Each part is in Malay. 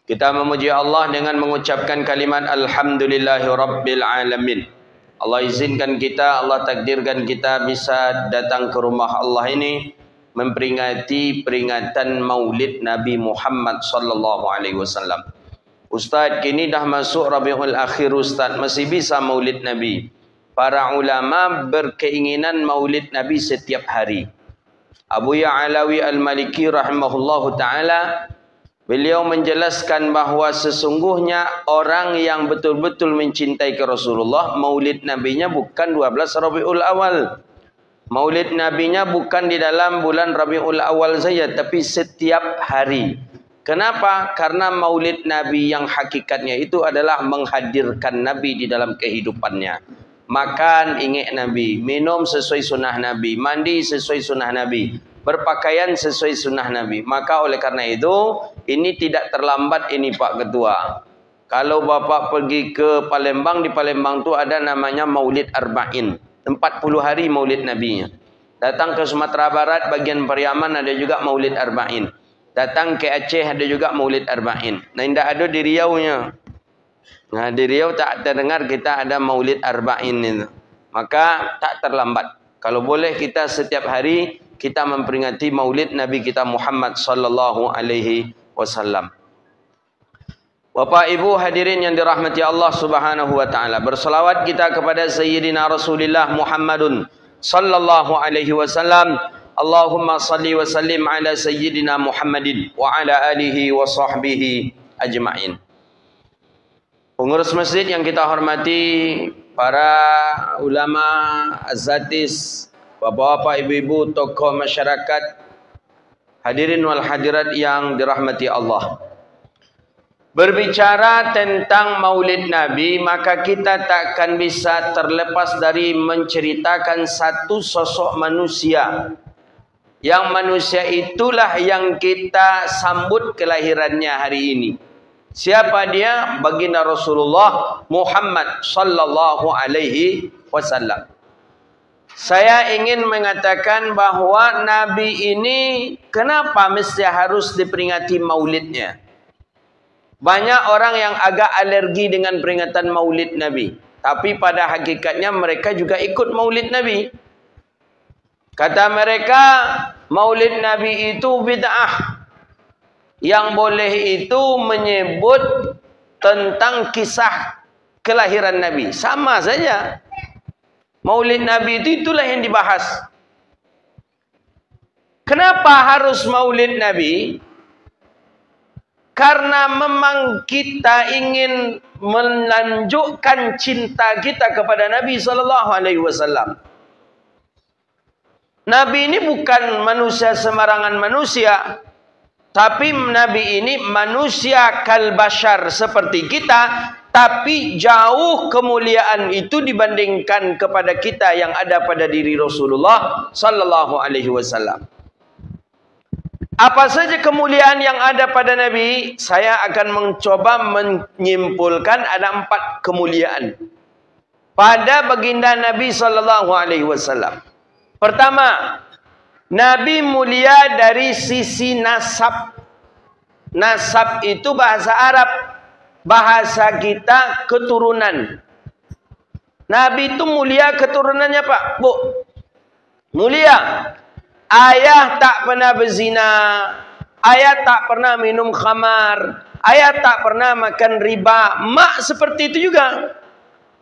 Kita memuji Allah dengan mengucapkan kalimat Alhamdulillahi Rabbil Alamin. Allah izinkan kita, Allah takdirkan kita bisa datang ke rumah Allah ini memperingati peringatan Maulid Nabi Muhammad sallallahu alaihi wasallam. Ustaz, kini dah masuk Rabiul Akhir Ustaz, masih bisa Maulid Nabi. Para ulama berkeinginan Maulid Nabi setiap hari. Abu Ya'alawi Al-Maliki rahimahullahu taala, beliau menjelaskan bahawa sesungguhnya orang yang betul-betul mencintai ke Rasulullah, Maulid Nabinya bukan 12 Rabiul Awal. Maulid Nabinya bukan di dalam bulan Rabiul Awal saja, tapi setiap hari. Kenapa? Karena Maulid Nabi yang hakikatnya itu adalah menghadirkan Nabi di dalam kehidupannya. Makan ingat Nabi, minum sesuai sunnah Nabi, mandi sesuai sunnah Nabi, berpakaian sesuai sunnah Nabi. Maka oleh karena itu, ini tidak terlambat ini Pak Ketua. Kalau Bapak pergi ke Palembang, di Palembang tu ada namanya Maulid Arba'in. 40 hari Maulid Nabinya. Datang ke Sumatera Barat, bagian Pariaman ada juga Maulid Arba'in. Datang ke Aceh ada juga Maulid Arba'in. Nah, tidak ada di Riau-nya. Nah, di Riau tak terdengar kita ada Maulid Arba'in itu. Maka tak terlambat. Kalau boleh kita setiap hari kita memperingati Maulid Nabi kita Muhammad sallallahu alaihi wasallam. Bapak Ibu hadirin yang dirahmati Allah Subhanahu wa taala, berselawat kita kepada Sayyidina Rasulullah Muhammadun sallallahu alaihi wasallam. Allahumma salli wa sallim ala Sayyidina Muhammadin wa ala alihi wa sahbihi ajma'in. Pengurus masjid yang kita hormati, para ulama, azatis, bapak-bapak, ibu-ibu, tokoh masyarakat, hadirin wal hadirat yang dirahmati Allah. Berbicara tentang Maulid Nabi, maka kita takkan bisa terlepas dari menceritakan satu sosok manusia. Yang manusia itulah yang kita sambut kelahirannya hari ini. Siapa dia? Baginda Rasulullah Muhammad sallallahu alaihi wasallam. Saya ingin mengatakan bahawa Nabi ini kenapa mesti harus diperingati maulidnya? Banyak orang yang agak alergi dengan peringatan Maulid Nabi. Tapi pada hakikatnya mereka juga ikut Maulid Nabi. Kata mereka, Maulid Nabi itu bid'ah. Yang boleh itu menyebut tentang kisah kelahiran Nabi. Sama saja. Maulid Nabi itu itulah yang dibahas. Kenapa harus Maulid Nabi? Karena memang kita ingin menunjukkan cinta kita kepada Nabi sallallahu alaihi wasallam. Nabi ini bukan manusia sembarangan manusia, tapi Nabi ini manusia kal bashar seperti kita, tapi jauh kemuliaan itu dibandingkan kepada kita yang ada pada diri Rasulullah sallallahu alaihi wasallam. Apa saja kemuliaan yang ada pada Nabi? Saya akan mencoba menyimpulkan ada 4 kemuliaan pada baginda Nabi sallallahu alaihi wasallam. Pertama, Nabi mulia dari sisi nasab. Nasab itu bahasa Arab, bahasa kita keturunan. Nabi itu mulia keturunannya Pak, Bu. Mulia. Ayah tak pernah berzina, ayah tak pernah minum khamar, ayah tak pernah makan riba. Mak seperti itu juga.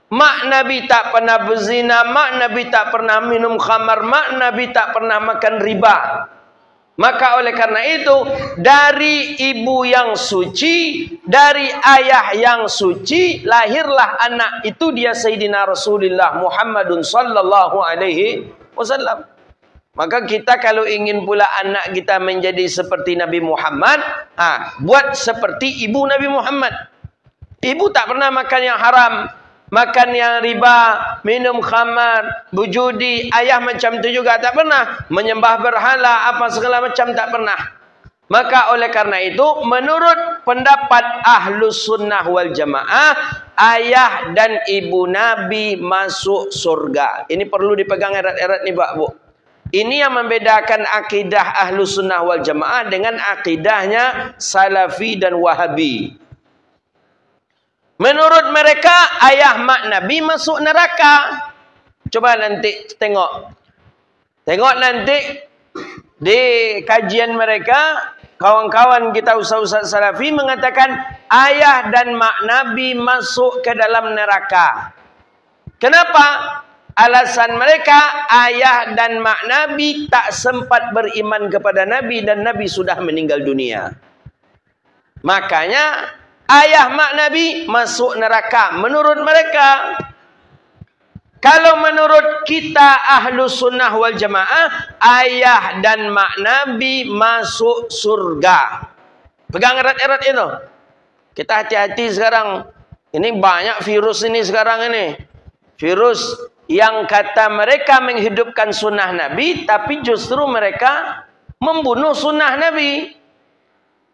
Mak Nabi tak pernah berzina, mak Nabi tak pernah minum khamar, mak Nabi tak pernah makan riba. Maka oleh karena itu, dari ibu yang suci, dari ayah yang suci, lahirlah anak itu dia Sayyidina Rasulullah Muhammadun sallallahu alaihi wasallam. Maka kita kalau ingin pula anak kita menjadi seperti Nabi Muhammad, buat seperti ibu Nabi Muhammad. Ibu tak pernah makan yang haram, makan yang riba, minum khamar, berjudi. Ayah macam tu juga tak pernah. Menyembah berhala, apa segala macam tak pernah. Maka oleh karena itu, menurut pendapat Ahlus Sunnah wal Jamaah, ayah dan ibu Nabi masuk surga. Ini perlu dipegang erat-erat nih Pak Bu. Ini yang membedakan akidah Ahlus Sunnah wal Jamaah dengan akidahnya Salafi dan Wahabi. Menurut mereka, ayah mak Nabi masuk neraka. Coba nanti tengok. Tengok nanti di kajian mereka, kawan-kawan kita ustaz-ustaz Salafi mengatakan ayah dan mak Nabi masuk ke dalam neraka. Kenapa? Alasan mereka, ayah dan mak Nabi tak sempat beriman kepada Nabi dan Nabi sudah meninggal dunia. Makanya ayah mak Nabi masuk neraka menurut mereka. Kalau menurut kita Ahlus Sunnah wal Jamaah, ayah dan mak Nabi masuk surga. Pegang erat-erat itu. Kita hati-hati sekarang. Ini banyak virus ini sekarang ini. Virus yang kata mereka menghidupkan sunnah Nabi, tapi justru mereka membunuh sunnah Nabi.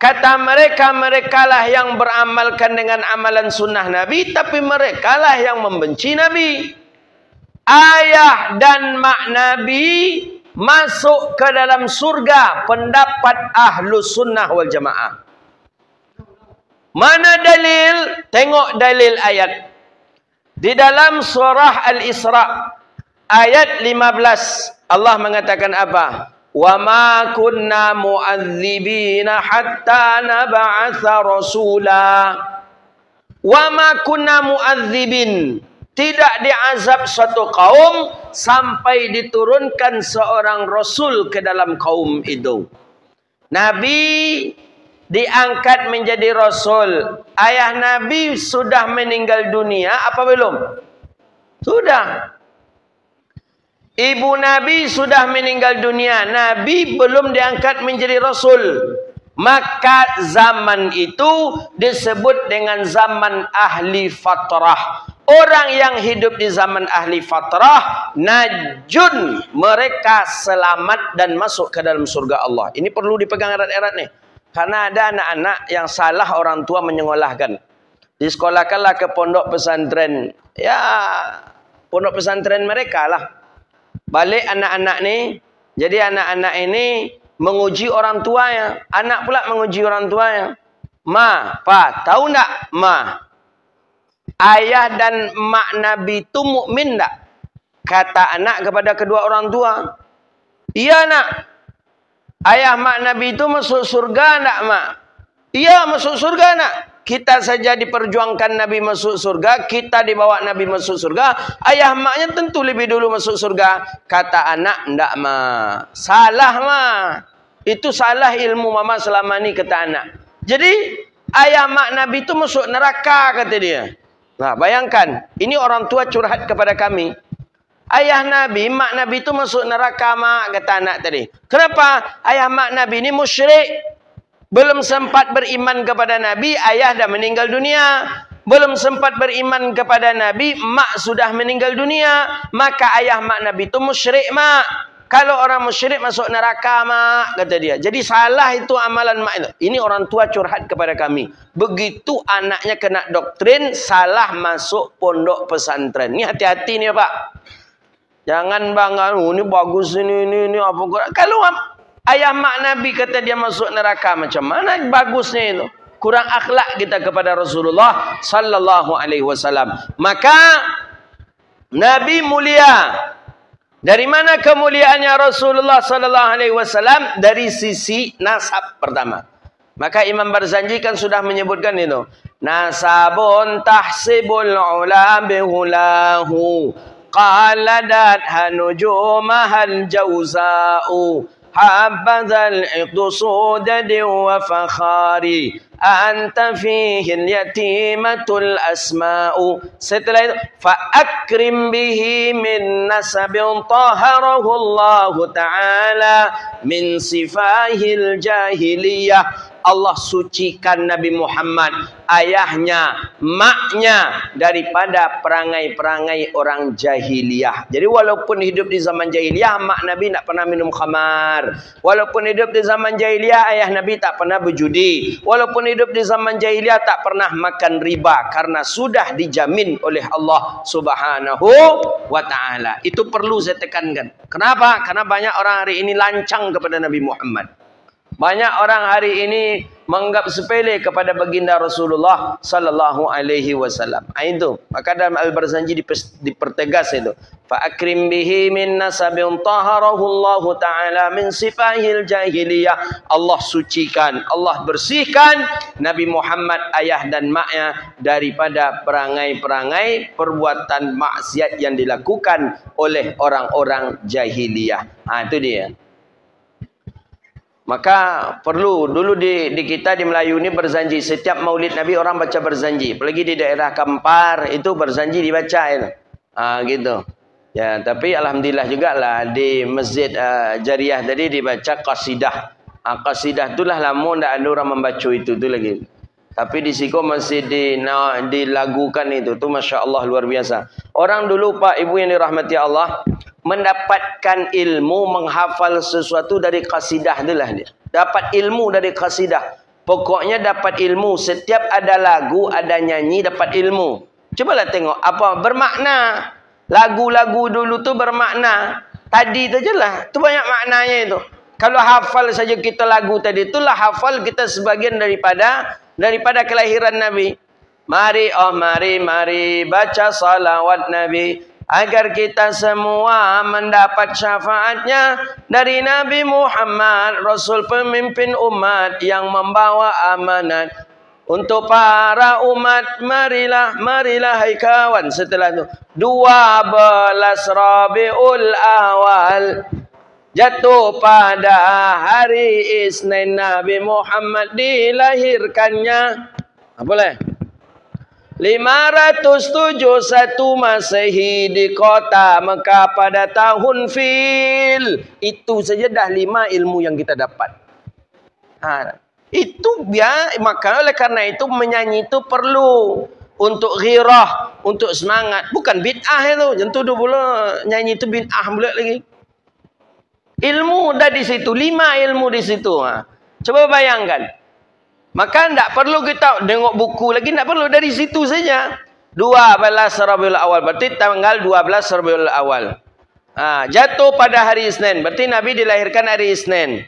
Kata mereka, merekalah yang beramalkan dengan amalan sunnah Nabi, tapi merekalah yang membenci Nabi. Ayah dan mak Nabi masuk ke dalam surga, pendapat Ahlus Sunnah wal Jamaah. Mana dalil? Tengok dalil ayat. Di dalam surah Al-Isra ayat 15 Allah mengatakan apa? Wa ma kunna mu'adzibina hatta nab'atha rasula. Wa ma kunna mu'adzibin. Tidak diazab suatu kaum sampai diturunkan seorang rasul ke dalam kaum itu. Nabi diangkat menjadi rasul. Ayah Nabi sudah meninggal dunia apa belum? Sudah. Ibu Nabi sudah meninggal dunia. Nabi belum diangkat menjadi rasul. Maka zaman itu disebut dengan zaman ahli fatrah. Orang yang hidup di zaman ahli fatrah, najun, mereka selamat dan masuk ke dalam surga Allah. Ini perlu dipegang erat-erat nih. Karena ada anak-anak yang salah orang tua menyekolahkan. Disekolahkanlah ke pondok pesantren. Ya, pondok pesantren mereka lah. Balik anak-anak nih. Jadi anak-anak ini menguji orang tuanya. Anak pula menguji orang tuanya. Ma, pa, tahu enggak? Ma, ayah dan mak Nabi itu mukmin enggak? Kata anak kepada kedua orang tua. Iya nak. Ayah mak Nabi itu masuk surga enggak mak? Iya masuk surga nak. Kita saja diperjuangkan Nabi masuk surga. Kita dibawa Nabi masuk surga. Ayah maknya tentu lebih dulu masuk surga. Kata anak enggak mak. Salah mak. Itu salah ilmu mama selama ini kata anak. Jadi ayah mak Nabi itu masuk neraka kata dia. Nah, bayangkan, ini orang tua curhat kepada kami. Ayah Nabi, mak Nabi itu masuk neraka, mak, kata anak tadi. Kenapa? Ayah mak Nabi ini musyrik. Belum sempat beriman kepada Nabi, ayah dah meninggal dunia. Belum sempat beriman kepada Nabi, mak sudah meninggal dunia. Maka ayah mak Nabi itu musyrik, mak. Kalau orang musyrik masuk neraka, mak, kata dia. Jadi salah itu amalan mak itu. Ini orang tua curhat kepada kami. Begitu anaknya kena doktrin, salah masuk pondok pesantren. Ini hati-hati nih Pak. Jangan bangga, ini bagus ini apa. Kalau ayah mak Nabi kata dia masuk neraka, macam mana bagusnya itu? Kurang akhlak kita kepada Rasulullah sallallahu alaihi wasallam. Maka Nabi mulia. Dari mana kemuliaannya Rasulullah sallallahu alaihi wasallam? Dari sisi nasab pertama. Maka Imam Barzanji kan sudah menyebutkan itu. Nasabun tahsibul ula bihulahu qaladat hanujumahal jawza'u habadzal iqdusudadi wa fakhari anta fihi al-yatimatul asma'u. Setelah itu fa'akrim bihi min nasabin taharahu Allah ta'ala min sifahil jahiliyah Allah sucikan Nabi Muhammad, ayahnya, maknya daripada perangai-perangai orang jahiliyah. Jadi walaupun hidup di zaman jahiliyah, mak Nabi tak pernah minum khamar. Walaupun hidup di zaman jahiliyah, ayah Nabi tak pernah berjudi. Walaupun hidup di zaman jahiliyah, tak pernah makan riba. Karena sudah dijamin oleh Allah Subhanahu wa ta'ala. Itu perlu saya tekankan. Kenapa? Karena banyak orang hari ini lancang kepada Nabi Muhammad. Banyak orang hari ini menganggap sepele kepada baginda Rasulullah sallallahu alaihi wasallam. Itu. Maka dalam Al-Barzanji dipertegas itu. Fa akrim bihi min nasabin taharahu Allah taala min sifahil jahiliyah. Allah sucikan, Allah bersihkan Nabi Muhammad ayah dan maknya daripada perangai-perangai perbuatan maksiat yang dilakukan oleh orang-orang jahiliyah. Itu dia. Maka perlu dulu di kita di Melayu ini berzanji. Setiap maulid Nabi orang baca berzanji. Apalagi di daerah Kampar itu berzanji dibaca itu. Gitu. Ya, tapi alhamdulillah juga lah di Masjid Jariah tadi dibaca qasidah. Qasidah itulah lama ndak ada orang membaca itu tu lagi. Tapi di Siko masih dilagukan itu. Tu masya-Allah luar biasa. Orang dulu Pak Ibu yang dirahmati Allah, mendapatkan ilmu, menghafal sesuatu dari qasidah itulah dia. Dapat ilmu dari qasidah. Pokoknya dapat ilmu. Setiap ada lagu, ada nyanyi, dapat ilmu. Cobalah tengok apa bermakna. Lagu-lagu dulu tu bermakna. Tadi sajalah. Tu banyak maknanya itu. Kalau hafal saja kita lagu tadi, itulah hafal kita sebagian daripada kelahiran Nabi. Mari baca salawat Nabi, agar kita semua mendapat syafaatnya dari Nabi Muhammad, Rasul pemimpin umat yang membawa amanat untuk para umat. Marilah hai kawan. Setelah itu 12 Rabiul Awal jatuh pada hari Isnin, Nabi Muhammad dilahirkannya. Boleh? 571 Masehi di kota Mekah pada tahun Fil. Itu saja dah 5 ilmu yang kita dapat. Itu biar, maka oleh karena itu menyanyi itu perlu untuk ghirah, untuk semangat. Bukan bid'ah itu. Jangan tuduh pula nyanyi itu bid'ah pula lagi. Ilmu dah di situ, 5 ilmu di situ. Coba bayangkan. Maka tidak perlu kita tengok buku lagi, tidak perlu, dari situ saja. 12 Rabiul Awal, berarti tanggal 12 Rabiul Awal. Jatuh pada hari Isnin, berarti Nabi dilahirkan hari Isnin.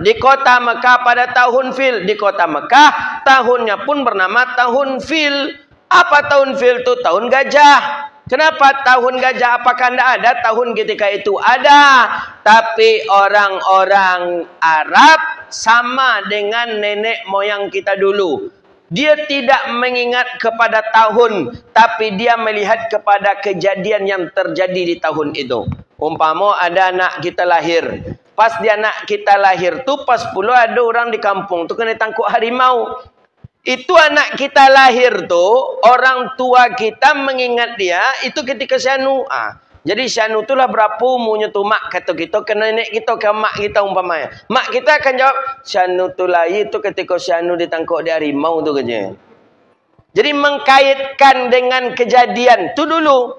Di kota Mekah pada tahun Fil. Di kota Mekah, tahunnya pun bernama tahun Fil. Apa tahun Fil itu? Tahun gajah. Kenapa tahun gajah? Apakah tidak ada tahun ketika itu? Ada. Tapi orang-orang Arab sama dengan nenek moyang kita dulu. Dia tidak mengingat kepada tahun, tapi dia melihat kepada kejadian yang terjadi di tahun itu. Umpama ada anak kita lahir. Pas dia anak kita lahir tu, pas pula ada orang di kampung tu kena tangkap harimau. Itu anak kita lahir tu, orang tua kita mengingat dia itu ketika syanu. Jadi syanu itulah berapa umurnya tu mak kata kita, ke nenek kita, ke mak kita umpamanya. Mak kita akan jawab, syanu tu lahir tu ketika syanu ditangkap di harimau tu kerja. Jadi mengkaitkan dengan kejadian tu dulu.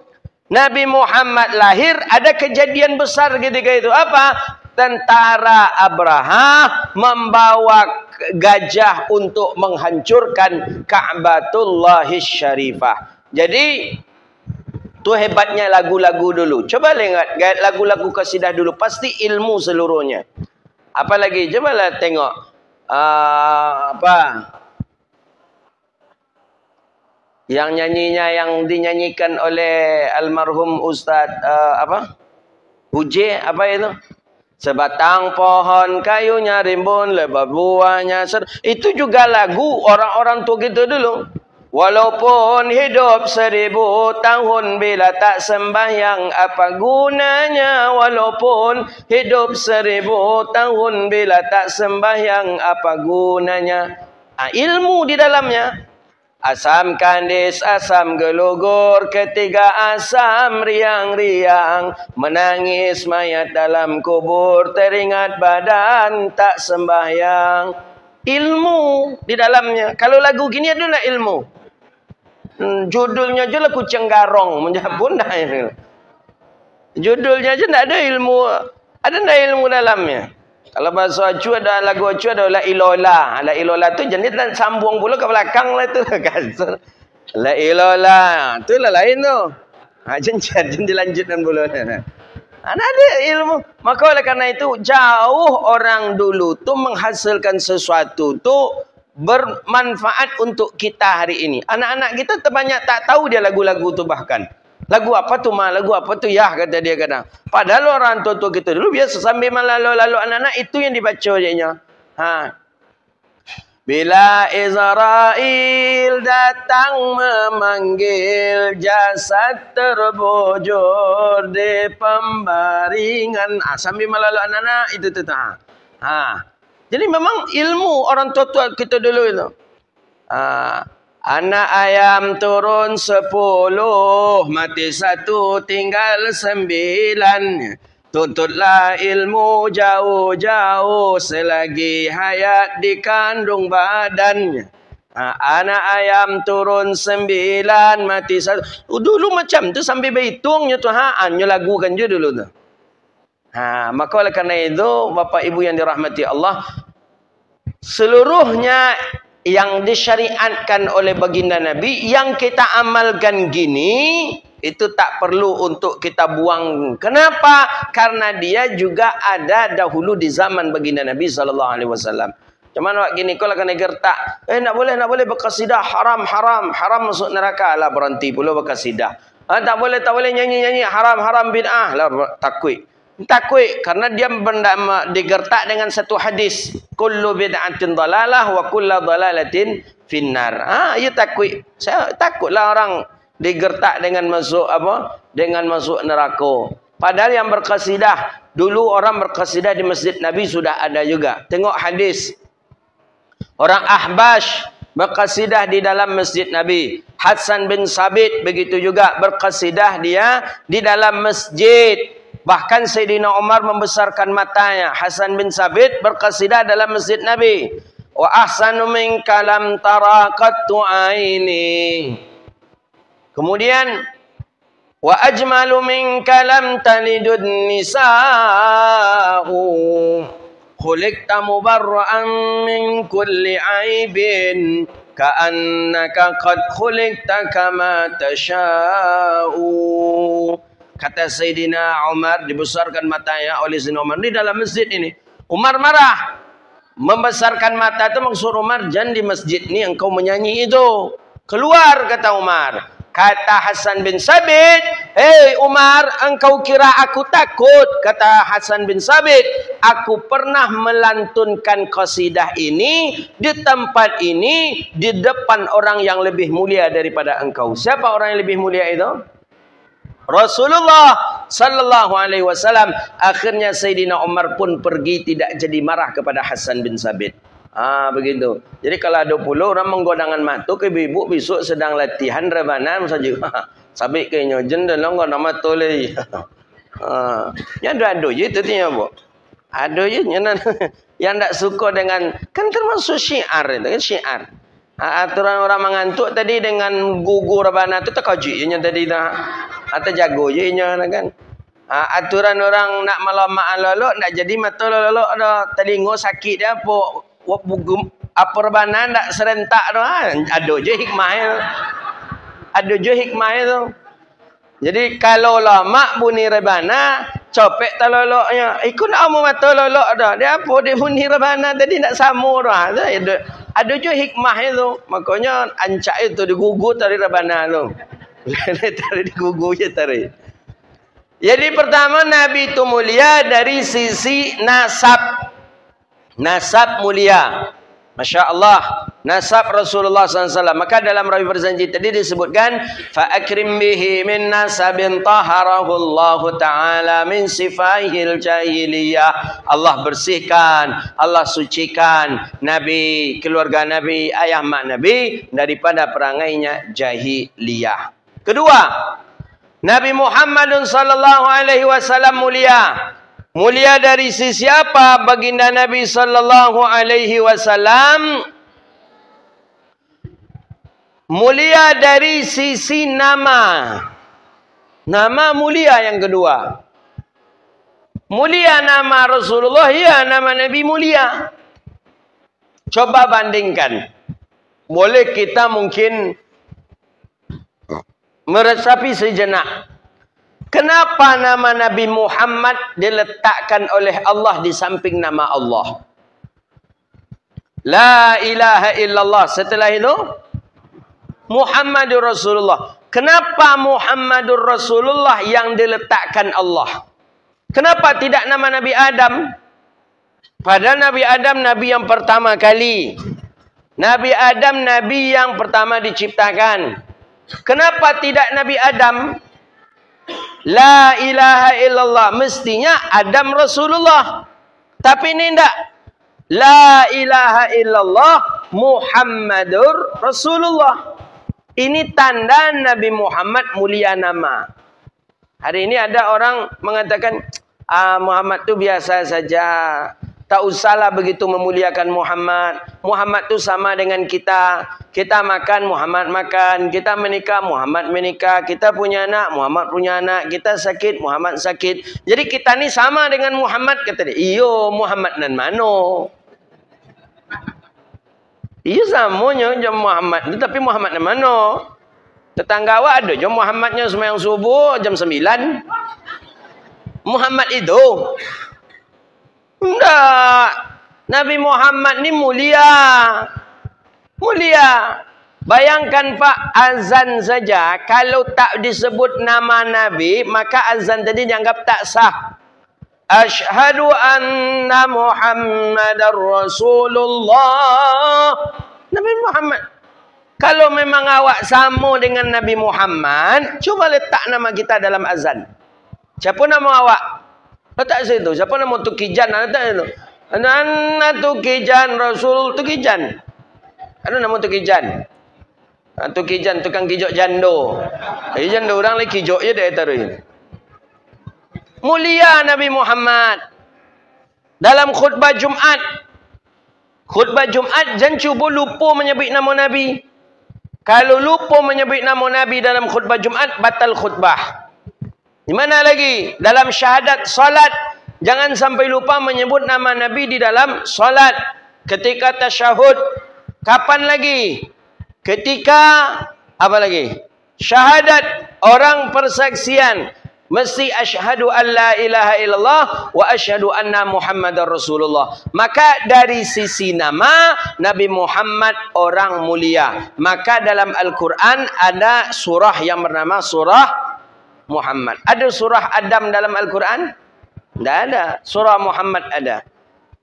Nabi Muhammad lahir, ada kejadian besar ketika itu. Apa? Tentara Abraha membawa gajah untuk menghancurkan Ka'batullahis Syarifah. Jadi tu hebatnya lagu-lagu dulu. Coba lihat lagu-lagu qasidah dulu, pasti ilmu seluruhnya. Apalagi cobalah tengok yang nyanyinya, yang dinyanyikan oleh almarhum Ustaz Huje, apa itu? Sebatang pohon kayunya rimbun, lebat buahnya itu juga lagu orang-orang tua kita dulu. Walaupun hidup 1000 tahun bila tak sembahyang apa gunanya. Walaupun hidup 1000 tahun bila tak sembahyang apa gunanya. Ilmu di dalamnya. Asam kandis, asam gelugur, ketiga asam riang-riang, menangis mayat dalam kubur, teringat badan tak sembahyang. ilmu di dalamnya. Kalau lagu gini adalah ilmu. Judulnya je lah Kucing Garong. Menjabun dah ini. Judulnya je tak ada ilmu. Ada tak ilmu dalamnya? Kalau bahasa Acu ada lagu Acu ada La Ilola. La Ilola tu jenis dan sambung pula ke belakang lah tu. La Ilola. Tu lah lain tu. Jangan dilanjutkan pula. Ada ilmu. Maka oleh kerana itu jauh orang dulu tu menghasilkan sesuatu tu bermanfaat untuk kita hari ini. Anak-anak kita terbanyak tak tahu dia lagu-lagu tu bahkan. Lagu apa tu mah? Lagu apa tu yah kata dia kadang. Padahal orang tua-tua kita dulu biasa sambil melalu-lalu anak-anak itu yang dibaca dia. Bila Israel datang memanggil jasad terbujur di pembaringan. Sambil melalu anak-anak itu tu. Jadi memang ilmu orang tua-tua kita dulu itu. Anak ayam turun 10, mati 1, tinggal 9. Tuntutlah ilmu jauh-jauh selagi hayat di kandung badannya. Anak ayam turun 9, mati 1. Dulu macam tu sambil berhitungnya tu. Hanya lagukan je dulu tu. Maka oleh kerana itu, Bapak Ibu yang dirahmati Allah, seluruhnya yang disyariatkan oleh baginda Nabi, yang kita amalkan gini, itu tak perlu untuk kita buang. Kenapa? Karena dia juga ada dahulu di zaman baginda Nabi SAW. Cuman awak gini, kalau kena gertak, nak boleh berkasidah, haram masuk neraka lah, berhenti pula berkasidah. Tak boleh nyanyi haram bid'ah lah, takut karena dia digertak dengan satu hadis, kullu bid'atin dalalah wa kullu dalalatin finnar. Ia takut. Saya takutlah orang digertak dengan masuk neraka. Padahal yang berkasidah dulu, orang berkasidah di masjid Nabi sudah ada juga. Tengok hadis orang Ahbash berkasidah di dalam masjid Nabi. Hasan bin Sabit begitu juga berkasidah dia di dalam masjid. Bahkan Sayyidina Umar membesarkan matanya. Hasan bin Sabit berkasidah dalam masjid Nabi. Wa ahsanu minka lam tara qattu aini. Kemudian wa ajmalu minka lam talidun nisa'u. Khuliqta mubarra'an min kulli aibin. Ka'annaka qad khuliqta kama tasha'u. Kata Sayyidina Umar, dibesarkan matanya oleh Sayyidina Umar di dalam masjid ini. Umar marah. Membesarkan mata itu maksud Umar, jangan di masjid ini engkau menyanyi itu. Keluar, kata Umar. Kata Hasan bin Sabit, hei Umar, engkau kira aku takut? Kata Hasan bin Sabit, aku pernah melantunkan qasidah ini di tempat ini, di depan orang yang lebih mulia daripada engkau. Siapa orang yang lebih mulia itu? Rasulullah sallallahu alaihi wasallam. Akhirnya Sayyidina Umar pun pergi, tidak jadi marah kepada Hasan bin Sabit. Begitu. Jadi kalau ada pula orang menggodangan matu ke ibu besok sedang latihan rebanan saja. Sabit kayaknya jendela nggon nama toleh. Yang ada je tu tinya bu. Ada je yang tak suka dengan, kan termasuk syiar itu kan, syiar. Aturan orang mengantuk tadi dengan gugur rebana tu terkaji nya tadi dah. Atau jago je nya kan. Aturan orang nak malam lolok nak jadi mata lolok dah, telinga sakit dia apa rebana nak serentak dah. Ada je hikmahnya. Ada je hikmahnya tu. Jadi kalau lama bunyi rebana, copek taloloknya. Ikut nak mau mata lolok dah. Dia apa dia bunyi rebana tadi nak sama dah. Ada je hikmahnya tu. Makanya ancak itu digugur tadi rebana tu. Tarik digugur je tarik. Jadi pertama Nabi itu mulia dari sisi nasab. Nasab mulia. Masya Allah. Nasab Rasulullah SAW. Maka dalam rawi berjanji tadi disebutkan, فَأَكْرِمْ بِهِ مِنْ نَسَبٍ طَهَرَهُ اللَّهُ تَعَالَى مِنْ صِفَائِهِ الْجَاهِلِيَّةِ. Allah bersihkan, Allah sucikan Nabi, keluarga Nabi, ayah mak Nabi daripada perangainya jahiliyah. Kedua, Nabi Muhammad sallallahu alaihi wasallam mulia. Mulia dari sisi apa baginda Nabi sallallahu alaihi wasallam? Mulia dari sisi nama. Nama mulia yang kedua. Mulia nama Rasulullah, ya nama Nabi mulia. Coba bandingkan. Boleh kita mungkin meresapi sejenak. Kenapa nama Nabi Muhammad diletakkan oleh Allah di samping nama Allah? La ilaha illallah. Setelah itu Muhammadur Rasulullah. Kenapa Muhammadur Rasulullah yang diletakkan Allah? Kenapa tidak nama Nabi Adam? Padahal Nabi Adam Nabi yang pertama kali. Nabi Adam Nabi yang pertama diciptakan. Kenapa tidak Nabi Adam? La ilaha illallah. Mestinya Adam Rasulullah. Tapi ini tidak. La ilaha illallah Muhammadur Rasulullah. Ini tanda Nabi Muhammad mulia nama. Hari ini ada orang mengatakan, Muhammad itu biasa saja. Tak usahlah begitu memuliakan Muhammad. Muhammad itu sama dengan kita. Kita makan, Muhammad makan. Kita menikah, Muhammad menikah. Kita punya anak, Muhammad punya anak. Kita sakit, Muhammad sakit. Jadi kita ni sama dengan Muhammad. Kata dia, iyo Muhammad nan mano. Iyo samanya jam Muhammad. Tapi Muhammad nan mano. Tetangga awak ada jam Muhammadnya sembahyang subuh jam 9. Muhammad itu. Enggak. Nabi Muhammad ni mulia. Mulia. Bayangkan Pak, azan saja kalau tak disebut nama Nabi, maka azan tadi dianggap tak sah. Asyhadu anna Muhammadar Rasulullah. Nabi Muhammad. Kalau memang awak sama dengan Nabi Muhammad, cuba letak nama kita dalam azan. Siapa nama awak? Letak situ. Siapa nama Tukijan? Letak situ. Anak Tukijan, Rasul Tukijan. Ada nama Tukijan. Tukijan, tukang kijok jando. Jando orang lagi kijok je dia taruh. Mulia Nabi Muhammad. Dalam khutbah Jumat. Khutbah Jumat, jangan cuba lupa menyebut nama Nabi. Kalau lupa menyebut nama Nabi dalam khutbah Jumat, batal khutbah. Di mana lagi? Dalam syahadat salat, jangan sampai lupa menyebut nama Nabi di dalam salat. Ketika tasyahud, kapan lagi? Ketika apa lagi? Syahadat, orang persaksian. Mesti asyhadu an la ilaha illallah wa asyhadu anna Muhammadar Rasulullah. Maka dari sisi nama, Nabi Muhammad orang mulia. Maka dalam Al-Quran ada surah yang bernama surah Muhammad. Ada surah Adam dalam Al-Quran? Tidak ada. Surah Muhammad ada.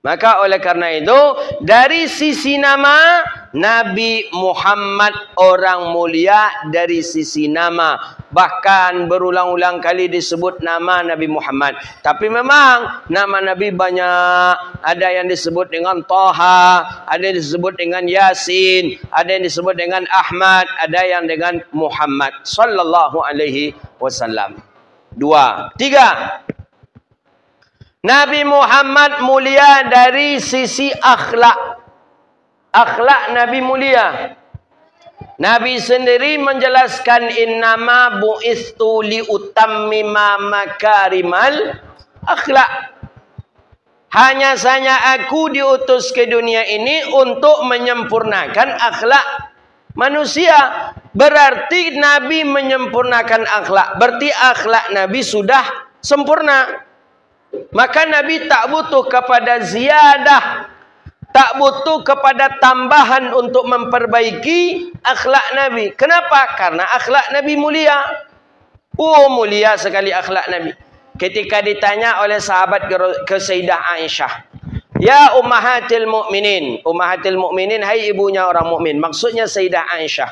Maka oleh karena itu, dari sisi nama, Nabi Muhammad orang mulia dari sisi nama. Bahkan berulang-ulang kali disebut nama Nabi Muhammad. Tapi memang nama Nabi banyak. Ada yang disebut dengan Taha, ada yang disebut dengan Yasin, ada yang disebut dengan Ahmad, ada yang dengan Muhammad sallallahu alaihi wasallam. 2. 3. Nabi Muhammad mulia dari sisi akhlak. Akhlak Nabi mulia. Nabi sendiri menjelaskan innama bu'istu liutammima makarimal akhlak. Hanya saja aku diutus ke dunia ini untuk menyempurnakan akhlak manusia. Berarti Nabi menyempurnakan akhlak. Berarti akhlak Nabi sudah sempurna. Maka Nabi tak butuh kepada ziyadah, tak butuh kepada tambahan untuk memperbaiki akhlak Nabi. Kenapa? Karena akhlak Nabi mulia. Oh, mulia sekali akhlak Nabi. Ketika ditanya oleh sahabat ke Sayyidah Aisyah, ya ummahatil mu'minin. Ummahatil mu'minin, hai ibunya orang mukmin. Maksudnya Sayyidah Aisyah.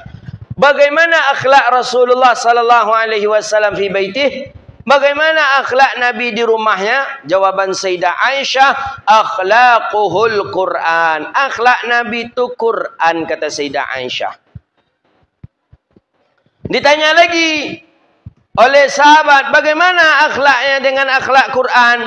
Bagaimana akhlak Rasulullah sallallahu alaihi wasallam fi baitih? Bagaimana akhlak Nabi di rumahnya? Jawaban Sayyidah Aisyah, akhlaquhul Quran. Akhlak Nabi itu Quran, kata Sayyidah Aisyah. Ditanya lagi oleh sahabat, bagaimana akhlaknya dengan akhlak Quran?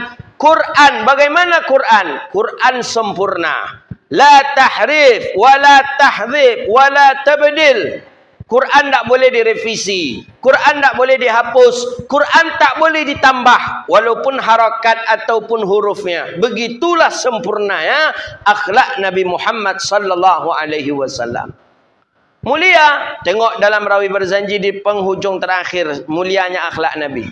Quran, bagaimana Quran? Quran sempurna. La tahrif, wala tahdhib, wala tabdil. Quran tak boleh direvisi. Quran tak boleh dihapus. Quran tak boleh ditambah. Walaupun harakat ataupun hurufnya. Begitulah sempurnanya akhlak Nabi Muhammad sallallahu alaihi wasallam. Mulia. Tengok dalam Rawi Barzanji di penghujung terakhir. Mulianya akhlak Nabi.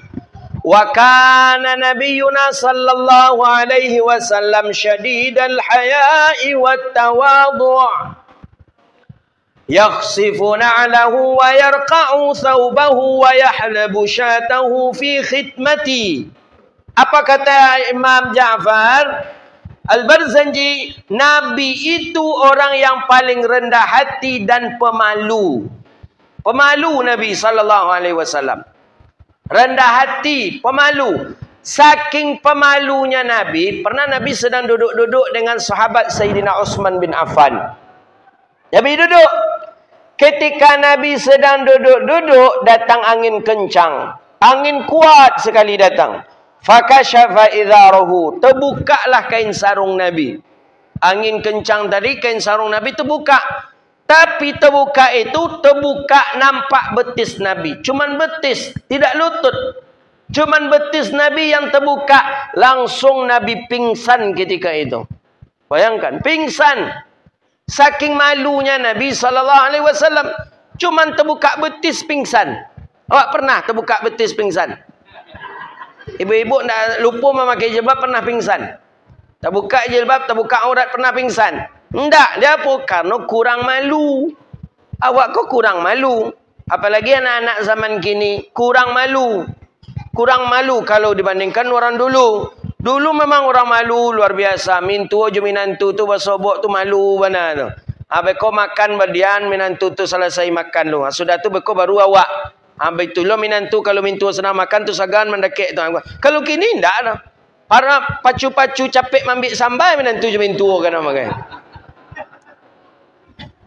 Wa kana nabiyyuna sallallahu alaihi wasallam syadidal haya'i wat tawadhu'. Yakhsifu na'lahu wa yarqa'u thawbahu wa yahlabu syatahu fi khidmati. Apa kata Imam Ja'far Al-Barzanji? Nabi itu orang yang paling rendah hati dan pemalu. Pemalu Nabi sallallahu alaihi wasallam. Rendah hati, pemalu. Saking pemalunya Nabi, pernah Nabi sedang duduk-duduk dengan sahabat Sayyidina Utsman bin Affan. Nabi duduk. Ketika Nabi sedang duduk-duduk, datang angin kencang. Angin kuat sekali datang. Fakashafa idharahu. Terbukalah kain sarung Nabi. Angin kencang tadi, kain sarung Nabi terbuka. Tapi terbuka itu, terbuka nampak betis Nabi. Cuman betis, tidak lutut. Cuman betis Nabi yang terbuka. Langsung Nabi pingsan ketika itu. Bayangkan, pingsan. Saking malunya Nabi SAW. Cuman terbuka betis pingsan. Awak pernah terbuka betis pingsan? Ibu-ibu tak lupa memakai jilbab pernah pingsan? Terbuka jilbab, terbuka aurat pernah pingsan? Tidak. Dia apa? Karena kurang malu. Awak kok kurang malu? Apalagi anak-anak zaman kini. Kurang malu. Kurang malu kalau dibandingkan orang dulu. Dulu memang orang malu luar biasa. Mintu je minantu tu bersobok tu malu mana tu. Beko makan berdian minantu tu selesai makan lu. Sudah tu beko baru awak. Betul lo minantu kalau mintu senang makan tu sagan mendekek tu. Kalau kini ndak ada. Para pacu-pacu capek mambik sambal minantu je mintu kan makan.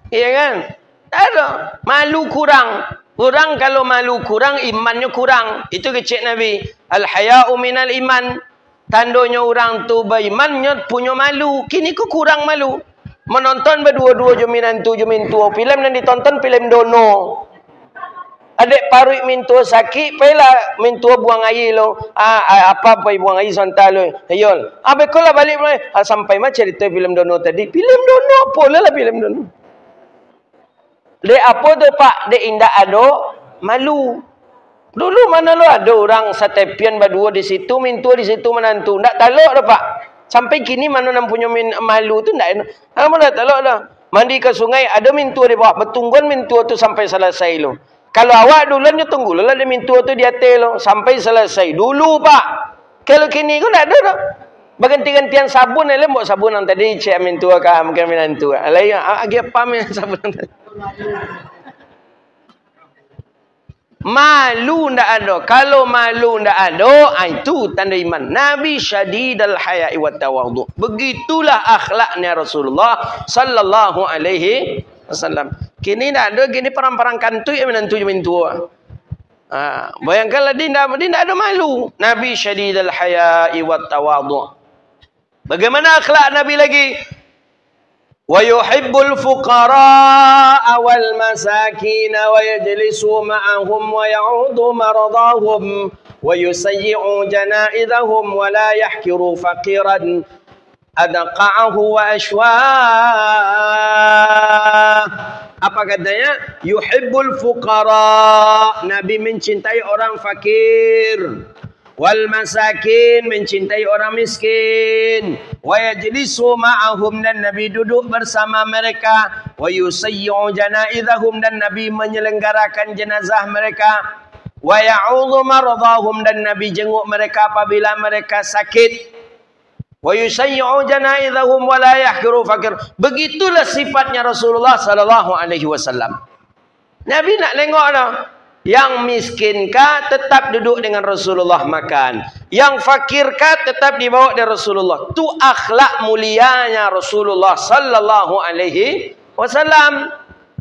Iya kan? Tak ada. Malu kurang. Orang kalau malu kurang, imannya kurang. Itu kecek Nabi. Al-haya'u minal iman. Tandanya orang tu berimannya punya malu. Kini ku kurang malu. Menonton berdua-dua je minantu je mintu. Filem yang ditonton filem dono. Adik parut mintu sakit, paylah mintu buang air lo. Apa buang air sontal lo. Ayol. Kau lah balik sampai macam cerita filem dono tadi. Filem dono apa lah filem dono. Dek apa tu pak? Dek indah ado malu. Dulu mana lo ada orang satepian berdua di situ, mintu di situ menantu. Tak talak dah pak. Sampai kini mana nak punya malu tu tak. Mana talak dah. Mandi ke sungai ada mintu di bawah. Bertungguan mintu tu sampai selesai lo. Kalau awak duluan je tunggu lah ada mintu tu di atas lo sampai selesai. Dulu pak. Kalau kini kau tak ada dah. Berganti-gantian sabun ni buat sabun yang tadi cek mintu ke mungkin menantu. Alai agi apa min sabun tadi. Malu ndak ada. Kalau malu ndak ada, itu tanda iman. Nabi syadidal haya'i wat tawadhu. Begitulah akhlaknya Rasulullah sallallahu alaihi wasallam. Kini ndak ada, kini perang-perang kantui menantu mintu. Bayangkanlah dia ndak ada malu. Nabi syadidal haya'i wat tawadhu. Bagaimana akhlak Nabi lagi? وَيُحِبُّ الْفُقَرَاءَ وَالْمَسَاكِينَ وَيَجْلِسُ مَعَهُمْ وَيَعُودُ مَرَضَاهُمْ وَيُسَيِّعُ جَنَائِزَهُمْ وَلَا يَحْكِرُ فَقِيرًا أَدْقَعَهُ وَأَشْوَاهُ. Apa katanya? Yuhibbul fuqara. Nabi mencintai orang fakir. Wal masakin, mencintai orang miskin. Wa yajlisu ma'ahum, dan Nabi duduk bersama mereka. Wa yusayyi'u janaizahum, dan Nabi menyelenggarakan jenazah mereka. Wa ya'udhu maradahum, dan Nabi jenguk mereka apabila mereka sakit. Wa yusayyi'u janaizahum wa la yahkiru fakir. Begitulah sifatnya Rasulullah sallallahu alaihi wasallam. Nabi nak tengok dah. Yang miskinkah tetap duduk dengan Rasulullah makan. Yang fakirkah tetap dibawa dari Rasulullah. Itu akhlak mulianya Rasulullah sallallahu alaihi wasallam.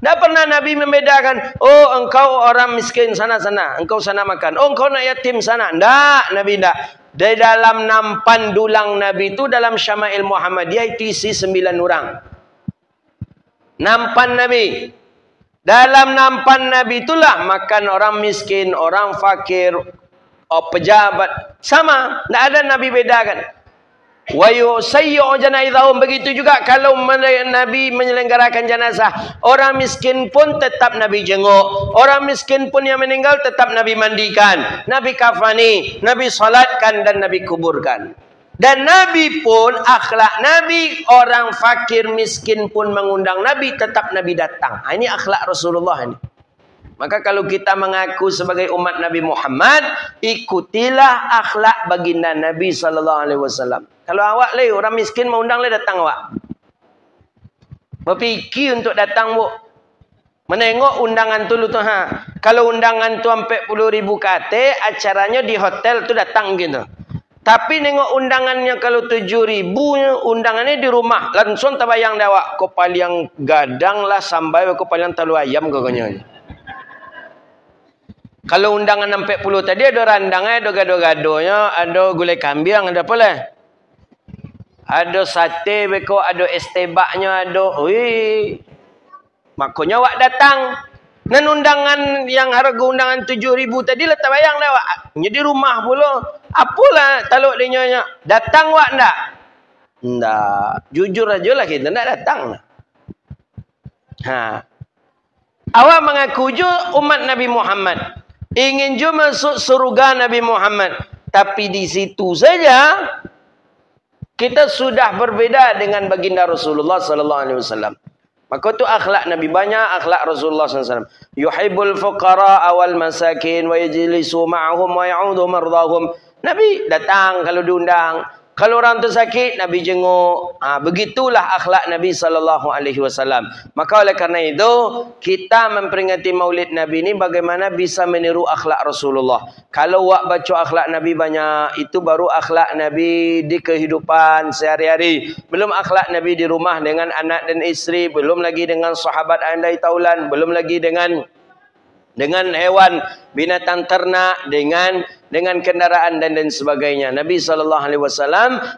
Tak pernah Nabi membedakan. Oh engkau orang miskin sana-sana. Engkau sana makan. Oh engkau nak yatim sana. Tak, Nabi tak. Di dalam nampan dulang Nabi itu dalam Syama'il Muhammadiyah itu isi 9 orang. Nampan Nabi. Dalam nampan Nabi itulah makan orang miskin, orang fakir, pejabat. Sama. Tidak ada Nabi bedakan. Wa yusayyi'u janaizahum, begitu juga kalau Nabi menyelenggarakan jenazah, orang miskin pun tetap Nabi jenguk, orang miskin pun yang meninggal tetap Nabi mandikan, Nabi kafani, Nabi salatkan dan Nabi kuburkan. Dan Nabi pun akhlak Nabi, orang fakir miskin pun mengundang Nabi, tetap Nabi datang. Ini akhlak Rasulullah ini. Maka kalau kita mengaku sebagai umat Nabi Muhammad, ikutilah akhlak baginda Nabi SAW. Kalau awak leh orang miskin mau undang leh datang awak. Berfikir untuk datang bu. Menengok undangan tu lu tu ha. Kalau undangan tu 40.000 kate, acaranya di hotel tu datang gitu. Tapi nengok undangannya kalau 7.000, undangannya di rumah. Langsung terbayang dah awak. Kopal yang gadang lah sampai kopal yang talu ayam koknya. Kalau undangan 40 tadi ada randangnya, ada gado-gadonya, ada gulai kambing, ada apa lah? Ada sate beko, ada estebaknya, ada. Wih. Makanya awak datang. Dan undangan yang harga undangan 7.000 tadi lah terbayang dah awak. Jadi rumah pula. Apalah taluk dia nyonya. Datang awak enggak? Enggak. Jujur aja lah kita enggak datang. Awak mengaku je umat Nabi Muhammad. Ingin je masuk surga Nabi Muhammad. Tapi di situ saja kita sudah berbeda dengan baginda Rasulullah SAW. Maka itu akhlak Nabi, banyak akhlak Rasulullah SAW. Yuhibbul fuqara awal masakin wa yajlisu ma'ahum wa ya'udu mardahum. Nabi datang kalau diundang. Kalau orang tu sakit, Nabi jenguk. Begitulah akhlak Nabi SAW. Maka oleh kerana itu, kita memperingati maulid Nabi ini bagaimana bisa meniru akhlak Rasulullah. Kalau awak baca akhlak Nabi banyak, itu baru akhlak Nabi di kehidupan sehari-hari. Belum akhlak Nabi di rumah dengan anak dan isteri. Belum lagi dengan sahabat andai taulan. Belum lagi dengan hewan, binatang ternak, dengan kendaraan dan sebagainya. Nabi SAW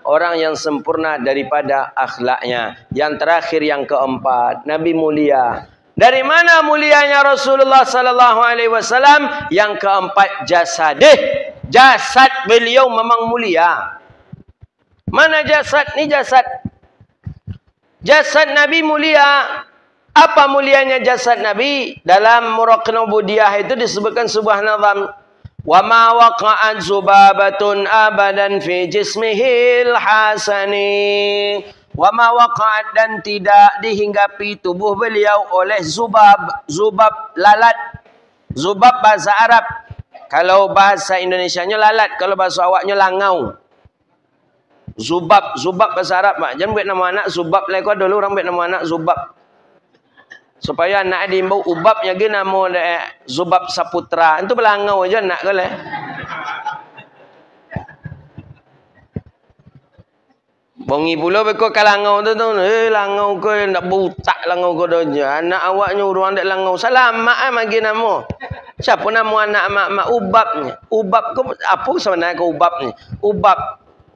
orang yang sempurna daripada akhlaknya. Yang terakhir, yang keempat, Nabi mulia. Dari mana mulianya Rasulullah SAW? Yang keempat, jasadih. Jasad beliau memang mulia. Mana jasad? Ni jasad. Jasad Nabi mulia. Apa mulianya jasad Nabi? Dalam Muraqan Ubudiyah itu disebutkan sebuah nazam. Wa ma waqa'at zubabatun abadan fi jismihil hasani. Wa ma waqa'at, dan tidak dihinggapi tubuh beliau oleh zubab. Zubab lalat. Zubab bahasa Arab. Kalau bahasa Indonesianya lalat, kalau bahasa awaknya langau. Zubab bahasa Arab, Pak. Jangan buat nama anak zubab lah. Kau dulu orang buat nama anak zubab. Supaya anak diimbau ubabnya ge nama Zubab Saputra. Itu belangau aja nak ke leh. Bongi pula beko kalangau tu tu. Langau ko nak butak langau ko donya. Anak awaknya urang dak langau. Selamat magi nama. Siapa nama anak mak ubabnya? Ubab ko apa sebenarnya ko ubab ni?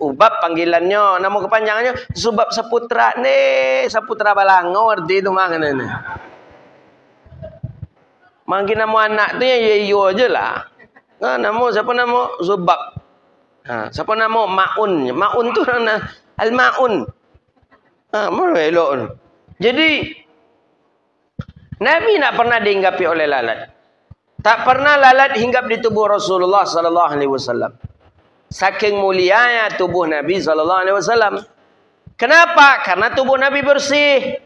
Ubab panggilannya, nama kepanjangannya Zubab Saputra ni. Saputra balangau arti tu mana ni? Mungkin nama anak tu yang Yeyo je lah. Nama siapa nama? Zubab. Siapa nama? Ma'un. Ma'un tu nama Al-Ma'un. Mana elok tu. Jadi Nabi tak pernah dihinggapi oleh lalat. Tak pernah lalat hinggap di tubuh Rasulullah SAW. Saking mulianya tubuh Nabi SAW. Kenapa? Karena tubuh Nabi bersih.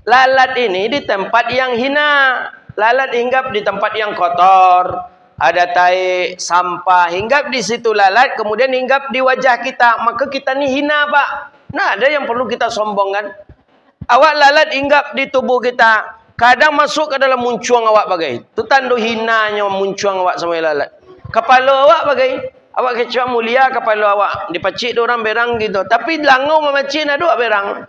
Lalat ini di tempat yang hina. Lalat hinggap di tempat yang kotor. Ada tai, sampah. Hinggap di situ lalat. Kemudian hinggap di wajah kita. Maka kita ni hina, Pak. Nah, ada yang perlu kita sombongkan. Awak lalat hinggap di tubuh kita. Kadang masuk ke dalam muncuang awak bagai. Itu tanda hinanya muncuang awak sama lalat. Kepala awak bagai. Awak kecua mulia, kepala awak. Dipacik orang berang gitu. Tapi langau memacik ada dua berang.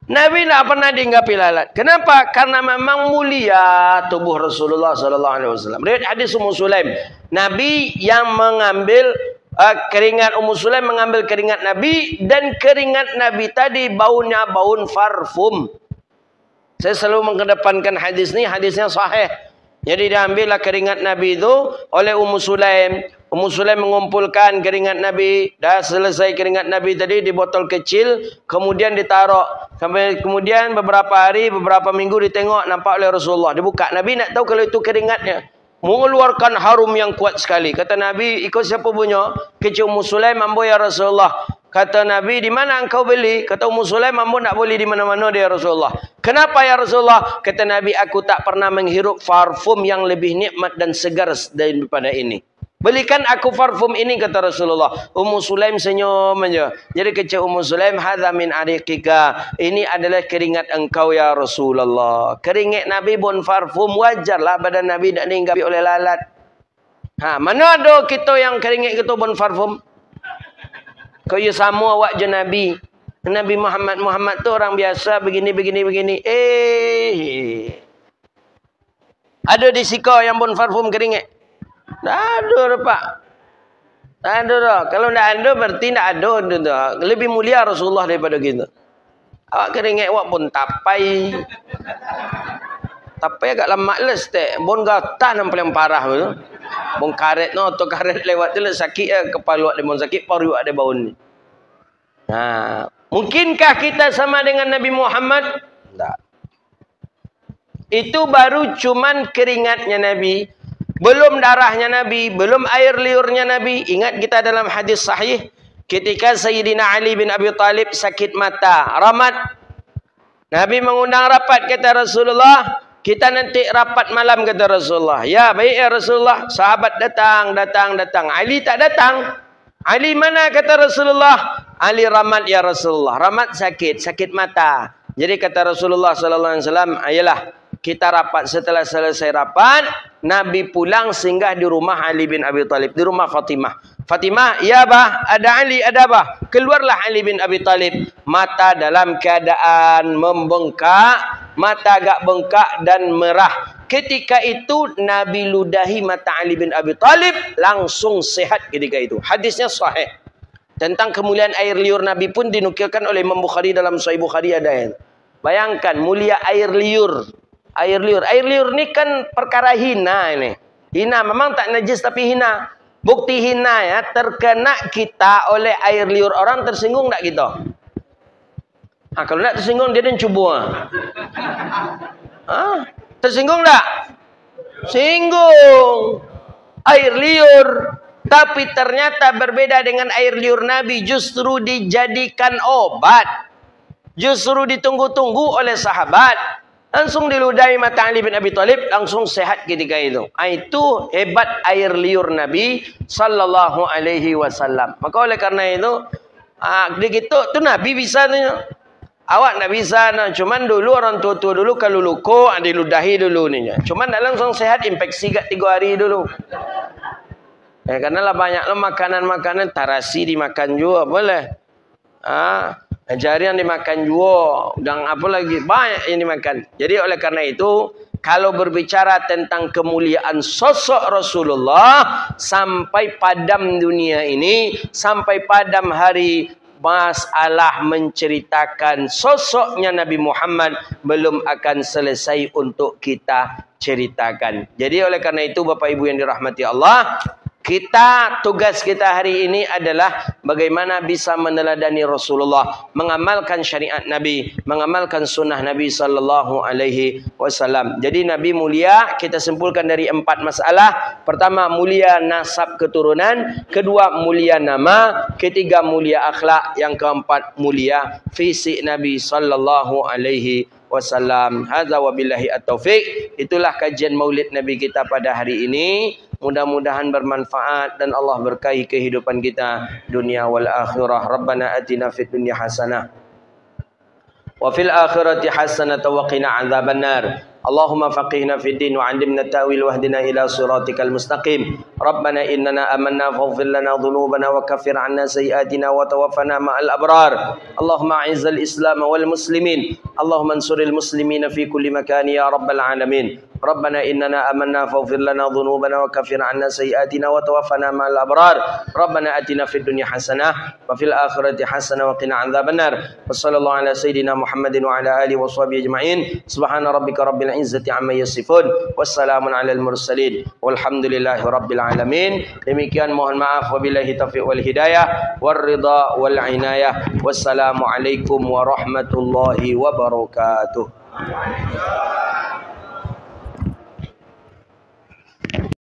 Nabi tak pernah dihinggapi lalat. Kenapa? Karena memang mulia tubuh Rasulullah SAW. Riwayat hadis Ummu Sulaim. Nabi yang mengambil keringat Ummu Sulaim mengambil keringat Nabi, dan keringat Nabi tadi baunya bau parfum. Saya selalu mengedepankan hadis ni, hadisnya sahih. Jadi diambillah keringat Nabi itu oleh Ummu Sulaim. Ummu Sulaim mengumpulkan keringat Nabi. Dah selesai keringat Nabi tadi di botol kecil, kemudian ditaruh. Sampai kemudian beberapa hari, beberapa minggu ditengok, nampak oleh Rasulullah. Dibuka, Nabi nak tahu kalau itu keringatnya. Mengeluarkan harum yang kuat sekali. Kata Nabi, ikut siapa punya? Kecil Ummu Sulaim, ambo ya Rasulullah. Kata Nabi, di mana engkau beli? Kata Ummu Sulaim, ambo nak beli di mana-mana dia Rasulullah. Kenapa ya Rasulullah? Kata Nabi, aku tak pernah menghirup parfum yang lebih nikmat dan segar daripada ini. Belikan aku parfum ini, kata Rasulullah. Ummu Sulaim senyum aja. Jadi kecil Ummu Sulaim, hadza min ariqika. Ini adalah keringat engkau ya Rasulullah. Keringat Nabi pun parfum, wajarlah badan Nabi tak dihinggapi oleh lalat. Mana ada kita yang keringat kita pun parfum? Kau ya sama awak je Nabi. Nabi Muhammad tu orang biasa begini. Ada di siko yang pun parfum keringat? Tak ada Pak. Tak ada dah. Kalau tak ada berarti tak ada. Lebih mulia Rasulullah daripada kita. Awak keringat awak pun tapai. Tapai agak lama les tak. Bon gatah nampak yang parah tu. Bon karet no atau karet lewat tu sakit kepala ada bon sakit paru ada bau ni. Mungkinkah kita sama dengan Nabi Muhammad? Tak. Itu baru cuman keringatnya Nabi. Belum darahnya Nabi, belum air liurnya Nabi. Ingat kita dalam hadis sahih, ketika Sayyidina Ali bin Abi Talib sakit mata, ramat. Nabi mengundang rapat, kata Rasulullah, kita nanti rapat malam, kata Rasulullah. Ya, baik ya Rasulullah. Sahabat datang. Ali tak datang. Ali mana, kata Rasulullah? Ali ramat ya Rasulullah. Ramat sakit mata. Jadi kata Rasulullah sallallahu alaihi wasallam, ayolah kita rapat. Setelah selesai rapat, Nabi pulang singgah di rumah Ali bin Abi Talib, di rumah Fatimah. Fatimah, ya bah, ada Ali, ada bah. Keluarlah Ali bin Abi Talib, mata dalam keadaan membengkak, mata agak bengkak dan merah. Ketika itu Nabi ludahi mata Ali bin Abi Talib, langsung sehat ketika itu. Hadisnya sahih. Tentang kemuliaan air liur Nabi pun dinukilkan oleh Imam Bukhari dalam Sahih Bukhari ada yang. Bayangkan mulia air liur. Air liur ni kan perkara hina ini. Hina memang tak najis tapi hina. Bukti hina ya, terkena kita oleh air liur orang, tersinggung tak kita? Kalau tak tersinggung dia cuba. Tersinggung tak? Singgung. Air liur. Tapi ternyata berbeda dengan air liur Nabi, justru dijadikan obat. Justru ditunggu-tunggu oleh sahabat. Langsung diludahi mata Ali bin Abi Talib, langsung sehat ketika itu. Itu hebat air liur Nabi sallallahu alaihi wasallam. Maka oleh karena itu, begitu tu Nabi bisa tu. Awak nak bisa, cuman dulu orang tua-tua dulu kalau luko diludahi dulu ni. Cuman tak langsung sehat, infeksi kat 3 hari dulu. Karena lah banyak lo makanan-makanan tarasi dimakan juga boleh. Jarian dimakan juga, dan apa lagi banyak yang dimakan. Jadi oleh karena itu, kalau berbicara tentang kemuliaan sosok Rasulullah sampai padam dunia ini, sampai padam hari, masalah menceritakan sosoknya Nabi Muhammad belum akan selesai untuk kita ceritakan. Jadi oleh karena itu Bapak Ibu yang dirahmati Allah, tugas kita hari ini adalah bagaimana bisa meneladani Rasulullah, mengamalkan syariat Nabi, mengamalkan sunnah Nabi sallallahu alaihi wasallam. Jadi Nabi mulia, kita simpulkan dari 4 masalah. Pertama, mulia nasab keturunan. Kedua, mulia nama. Ketiga, mulia akhlak. Yang keempat, mulia fisik Nabi sallallahu alaihi wasallam. Hadza wabillahi at-taufiq. Itulah kajian Maulid Nabi kita pada hari ini. Mudah-mudahan bermanfaat dan Allah berkahi kehidupan kita dunia wal akhirah. Rabbana atina fid dunya hasanah wa fil akhirati hasanah wa qina adzabannar. Allahumma faqihna fid din wa 'allimna ta'wil wahdina ila siratikal mustaqim. Rabbana innana amanna faghfir lana dhunubana wa kaffir 'anna sayyi'atina wa tawaffana ma'al abrar. Allahumma a'izzal islam wal muslimin. Allahumma ansuril muslimina fi kulli makan ya rabbal alamin. Rabbana innana amanna faghfir lana dhunubana wa kaffir 'anna sayyi'atina wa tawaffana ma'al abrar. Rabbana atina fid dunya hasanah wa fil akhirati hasanah wa qina 'adzabannar. Wassallallahu ala sayyidina Muhammadin wa ala alihi washabihi ajma'in. Subhana rabbika rabbil izzati amma yasifun. Wassalamun alal mursalin. Walhamdulillahi rabbil alamin. Demikian, mohon maaf, wabillahi taufiq wal hidayah war ridha wal inayah. Wassalamu alaikum warahmatullahi wabarakatuh.